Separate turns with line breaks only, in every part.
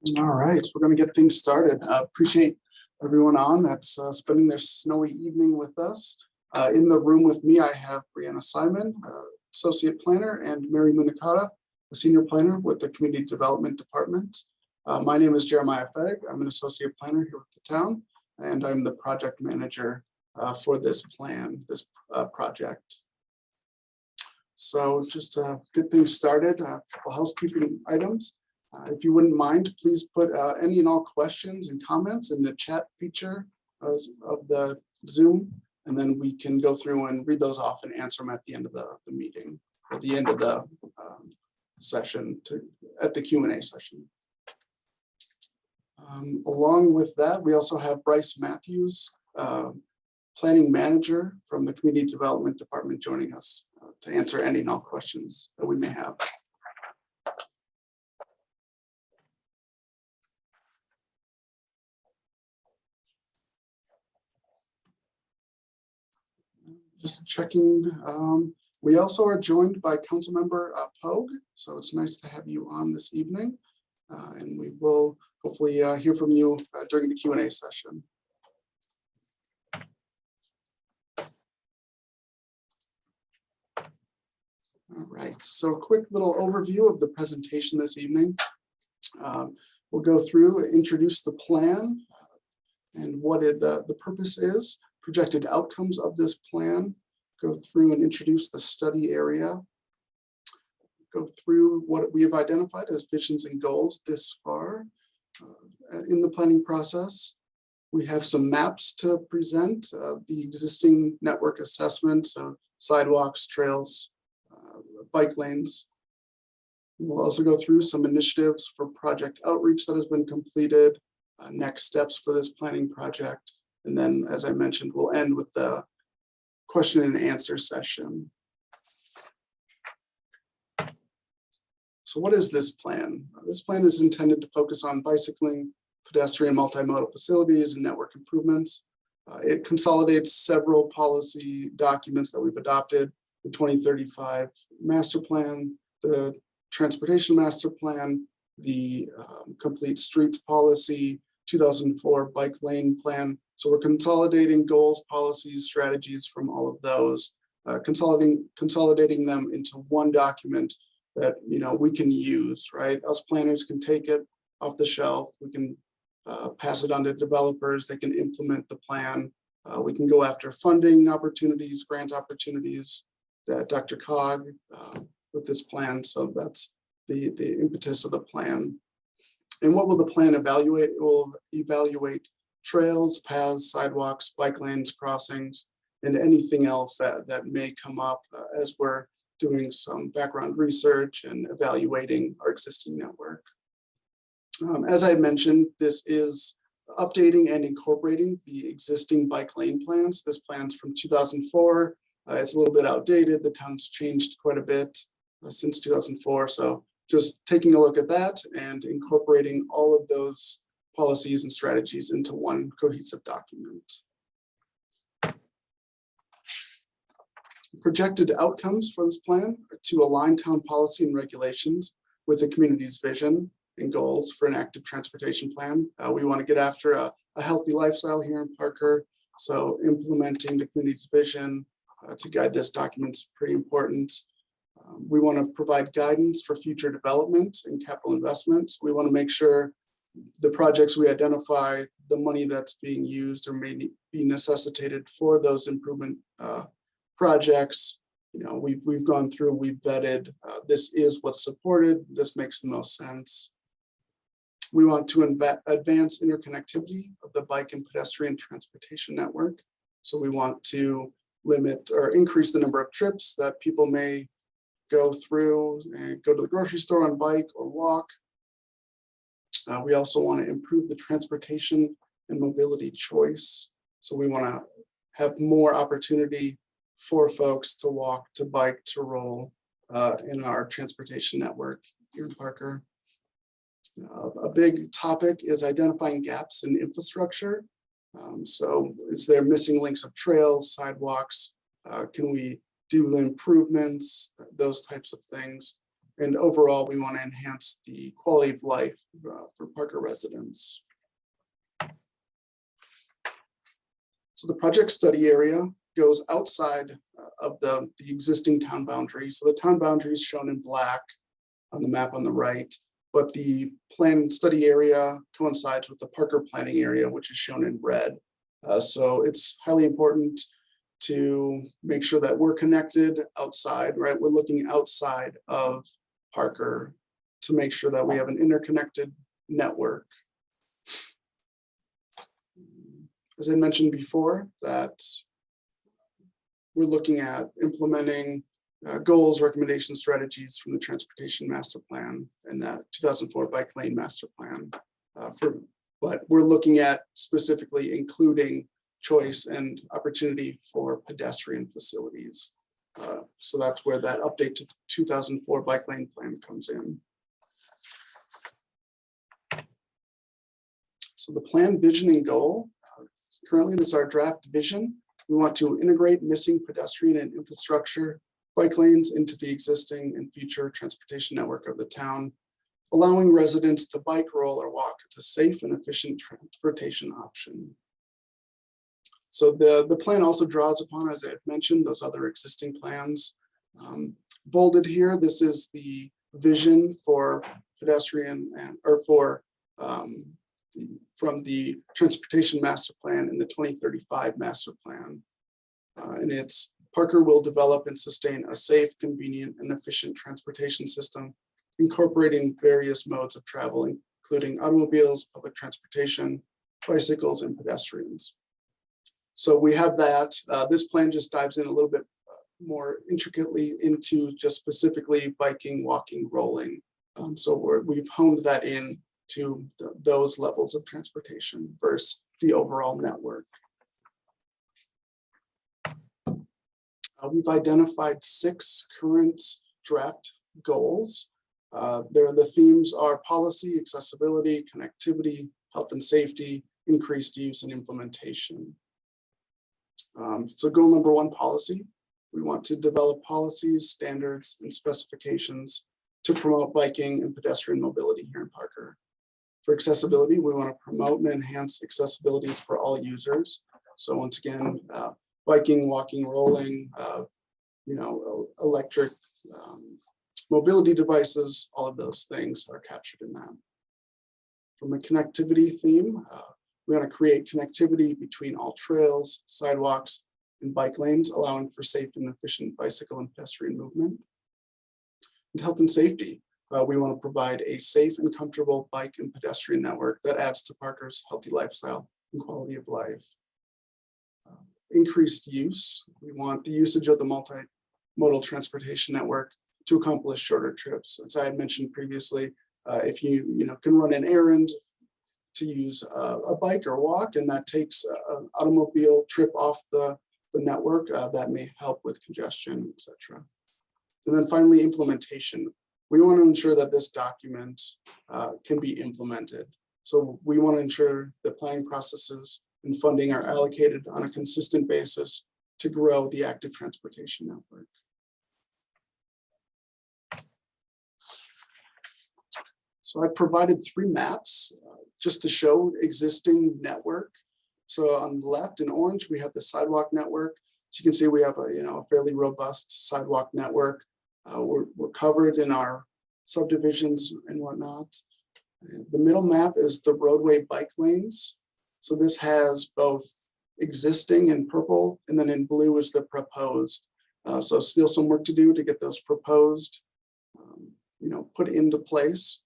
All right, we're going to get things started. Appreciate everyone on that's spending their snowy evening with us. In the room with me, I have Brianna Simon, Associate Planner, and Mary Munikata, a Senior Planner with the Community Development Department. My name is Jeremiah Fettig. I'm an Associate Planner here with the town, and I'm the Project Manager for this project. So just to get things started, a couple housekeeping items. If you wouldn't mind, please put any and all questions and comments in the chat feature of the Zoom, and then we can go through and read those off and answer them at the end of the meeting, at the end of the session, at the Q&A session. Along with that, we also have Bryce Matthews, Planning Manager from the Community Development Department, joining us to answer any and all questions that we may have. Just checking. We also are joined by Councilmember Pogue, so it's nice to have you on this evening, and we will hopefully hear from you during the Q&A session. All right, so a quick little overview of the presentation this evening. We'll go through, introduce the plan and what the purpose is, projected outcomes of this plan, go through and introduce the study area, go through what we have identified as visions and goals this far in the planning process. We have some maps to present, the existing network assessment, so sidewalks, trails, bike lanes. We'll also go through some initiatives for project outreach that has been completed, next steps for this planning project. And then, as I mentioned, we'll end with the question and answer session. So what is this plan? This plan is intended to focus on bicycling, pedestrian multimodal facilities, and network improvements. It consolidates several policy documents that we've adopted: the 2035 master plan, the transportation master plan, the complete streets policy, 2004 bike lane plan. So we're consolidating goals, policies, strategies from all of those, consolidating them into one document that we can use, right? Us planners can take it off the shelf. We can pass it on to developers. They can implement the plan. We can go after funding opportunities, grant opportunities. Dr. Cog with this plan. So that's the impetus of the plan. And what will the plan evaluate? It will evaluate trails, paths, sidewalks, bike lanes, crossings, and anything else that may come up as we're doing some background research and evaluating our existing network. As I mentioned, this is updating and incorporating the existing bike lane plans. This plan's from 2004. It's a little bit outdated. The town's changed quite a bit since 2004. So just taking a look at that and incorporating all of those policies and strategies into one cohesive document. Projected outcomes for this plan are to align town policy and regulations with the community's vision and goals for an active transportation plan. We want to get after a healthy lifestyle here in Parker. So implementing the community's vision to guide this document is pretty important. We want to provide guidance for future development and capital investments. We want to make sure the projects we identify, the money that's being used or may be necessitated for those improvement projects, we've gone through, we've vetted, this is what's supported, this makes the most sense. We want to advance interconnectivity of the bike and pedestrian transportation network. So we want to limit or increase the number of trips that people may go through and go to the grocery store on bike or walk. We also want to improve the transportation and mobility choice. So we want to have more opportunity for folks to walk, to bike, to roll in our transportation network here in Parker. A big topic is identifying gaps in infrastructure. So is there missing links of trails, sidewalks? Can we do improvements, those types of things? And overall, we want to enhance the quality of life for Parker residents. So the project study area goes outside of the existing town boundary. So the town boundary is shown in black on the map on the right, but the plan study area coincides with the Parker planning area, which is shown in red. So it's highly important to make sure that we're connected outside, right? We're looking outside of Parker to make sure that we have an interconnected network. As I mentioned before, that we're looking at implementing goals, recommendations, strategies from the Transportation Master Plan and that 2004 Bike Lane Master Plan. But we're looking at specifically including choice and opportunity for pedestrian facilities. So that's where that update to the 2004 Bike Lane Plan comes in. So the plan, vision, and goal. Currently, this is our draft vision. We want to integrate missing pedestrian and infrastructure bike lanes into the existing and future transportation network of the town, allowing residents to bike, roll, or walk. It's a safe and efficient transportation option. So the plan also draws upon, as I had mentioned, those other existing plans. Bolded here, this is the vision for pedestrian from the Transportation Master Plan and the 2035 Master Plan. And it's Parker will develop and sustain a safe, convenient, and efficient transportation system, incorporating various modes of travel, including automobiles, public transportation, bicycles, and pedestrians. So we have that. This plan just dives in a little bit more intricately into just specifically biking, walking, rolling. So we've honed that in to those levels of transportation versus the overall network. We've identified 6 current draft goals. The themes are policy, accessibility, connectivity, health and safety, increased use, and implementation. So goal number 1, policy. We want to develop policies, standards, and specifications to promote biking and pedestrian mobility here in Parker. For accessibility, we want to promote and enhance accessibilities for all users. So once again, biking, walking, rolling, electric mobility devices, all of those things are captured in that. From a connectivity theme, we want to create connectivity between all trails, sidewalks, and bike lanes, allowing for safe and efficient bicycle and pedestrian movement. And health and safety. We want to provide a safe and comfortable bike and pedestrian network that adds to Parker's healthy lifestyle and quality of life. Increased use. We want the usage of the multimodal transportation network to accomplish shorter trips. As I had mentioned previously, if you can run an errand to use a bike or walk, and that takes an automobile trip off the network, that may help with congestion, etc. And then finally, implementation. We want to ensure that this document can be implemented. So we want to ensure that planning processes and funding are allocated on a consistent basis to grow the active transportation network. So I provided 3 maps just to show existing network. So on the left in orange, we have the sidewalk network. So you can see we have a fairly robust sidewalk network. We're covered in our subdivisions and whatnot. The middle map is the roadway bike lanes. So this has both existing in purple, and then in blue is the proposed. So still some work to do to get those proposed, put into place,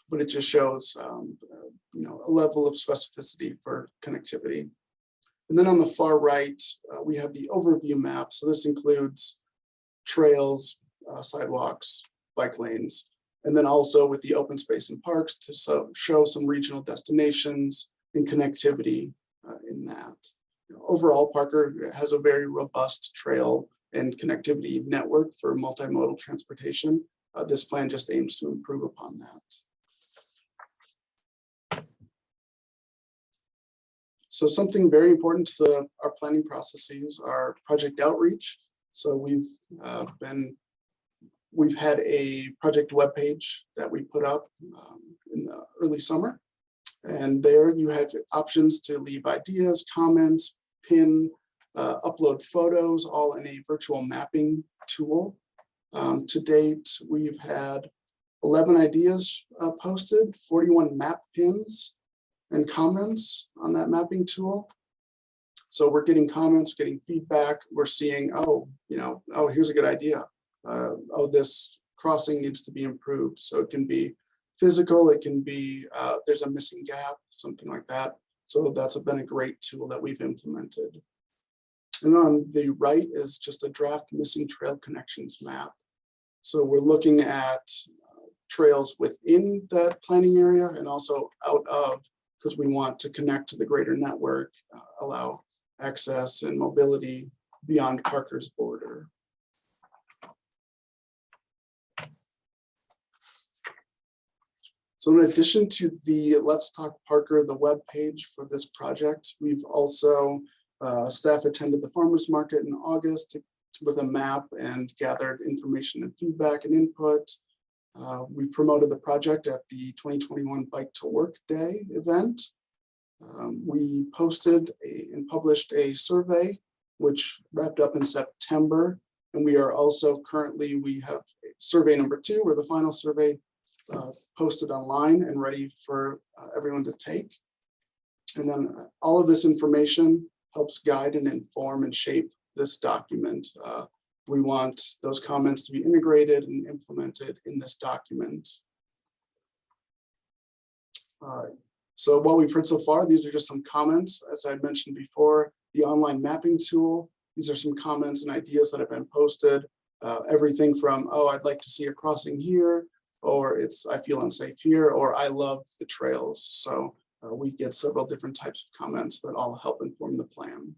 but it just shows, a level of specificity for connectivity. And then on the far right, we have the overview map. So this includes trails, sidewalks, bike lanes, and then also with the open space and parks to show some regional destinations and connectivity in that. Overall, Parker has a very robust trail and connectivity network for multimodal transportation. This plan just aims to improve upon that. So something very important to our planning processes are project outreach. So we've been we've had a project webpage that we put up in the early summer. And there you have options to leave ideas, comments, pin, upload photos, all in a virtual mapping tool. To date, we've had 11 ideas posted, 41 map pins and comments on that mapping tool. So we're getting comments, getting feedback. We're seeing, oh, here's a good idea. Oh, this crossing needs to be improved. So it can be physical, it can be there's a missing gap, something like that. So that's been a great tool that we've implemented. And on the right is just a draft missing trail connections map. So we're looking at trails within that planning area and also out of, because we want to connect to the greater network, allow access and mobility beyond Parker's border. So in addition to the Let's Talk Parker, the web page for this project, we've also, staff attended the farmers market in August with a map and gathered information and feedback and input. We promoted the project at the 2021 Bike to Work Day event. We posted and published a survey, which wrapped up in September. And we are also we have survey number 2, or the final survey, posted online and ready for everyone to take. And then all of this information helps guide and inform and shape this document. We want those comments to be integrated and implemented in this document. So what we've heard so far, these are just some comments. As I mentioned before, the online mapping tool, these are some comments and ideas that have been posted. Everything from, oh, I'd like to see a crossing here, or I feel unsafe here, or I love the trails. So we get several different types of comments that all help inform the plan.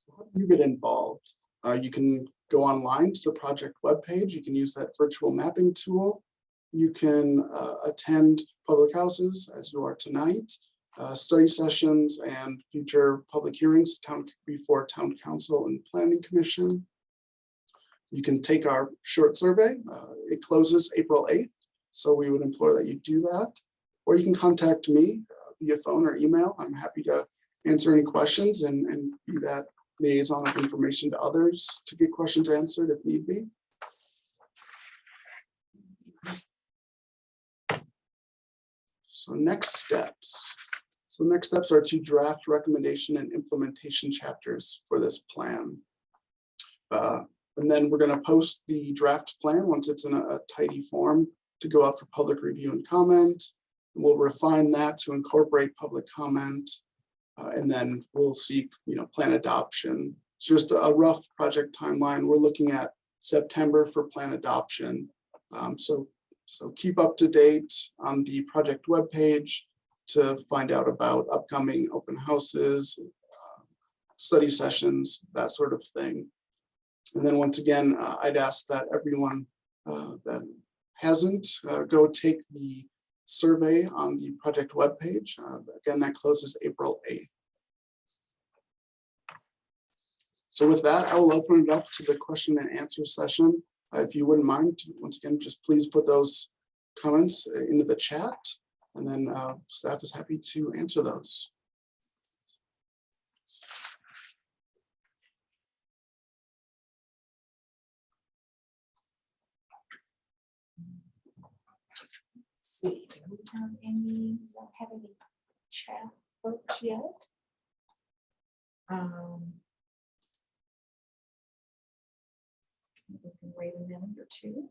How do you get involved? You can go online to the project webpage. You can use that virtual mapping tool. You can attend public houses, as you are tonight, study sessions and future public hearings before Town Council and Planning Commission. You can take our short survey. It closes April 8th, so we would implore that you do that. Or you can contact me via phone or email. I'm happy to answer any questions and be that liaison of information to others to get questions answered if need be. So next steps. So next steps are to draft recommendation and implementation chapters for this plan. And then we're going to post the draft plan once it's in a tidy form to go out for public review and comment. And we'll refine that to incorporate public comment. And then we'll seek, plan adoption. It's just a rough project timeline. We're looking at September for plan adoption. So keep up to date on the project webpage to find out about upcoming open houses, study sessions, that sort of thing. And then once again, I'd ask that everyone that hasn't go take the survey on the project webpage. Again, that closes April 8th. So with that, I will open it up to the question and answer session. If you wouldn't mind, once again, just please put those comments into the chat, and then staff is happy to answer those.
See, do we have any, don't have any chat folks yet? We can wait a minute or two.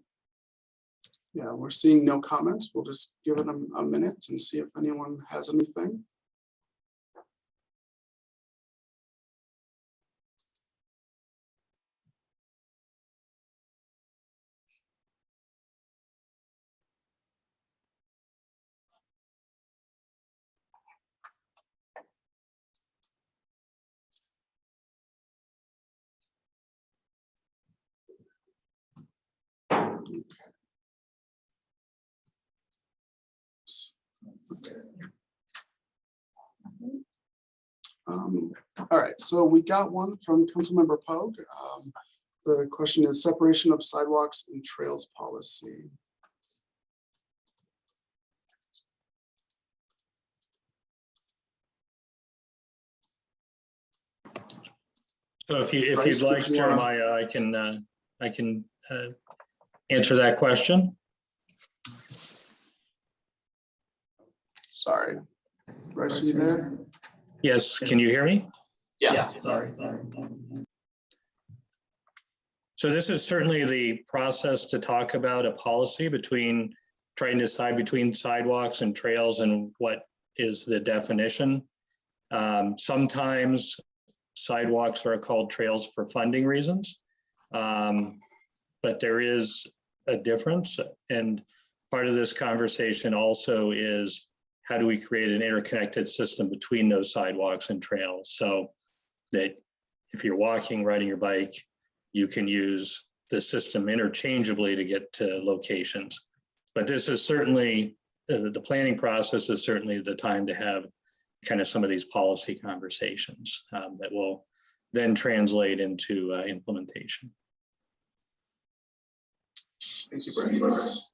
Yeah, we're seeing no comments. We'll just give it a minute and see if anyone has anything. All right, so we got one from Councilmember Pogue. The question is separation of sidewalks and trails policy.
So if you'd
Bryce,
like,
did you wanna-
Jeremiah, I can answer that question.
Sorry. Bryce, are you there?
Yes, can you hear me?
Yeah.
Sorry.
So this is certainly the process to talk about a policy between trying to decide between sidewalks and trails and what is the definition. Sometimes sidewalks are called trails for funding reasons. But there is a difference. And part of this conversation also is how do we create an interconnected system between those sidewalks and trails so that if you're walking, riding your bike, you can use the system interchangeably to get to locations. But this is certainly, the planning process is certainly the time to have kind of some of these policy conversations that will then translate into implementation.
Thank you, Bryce.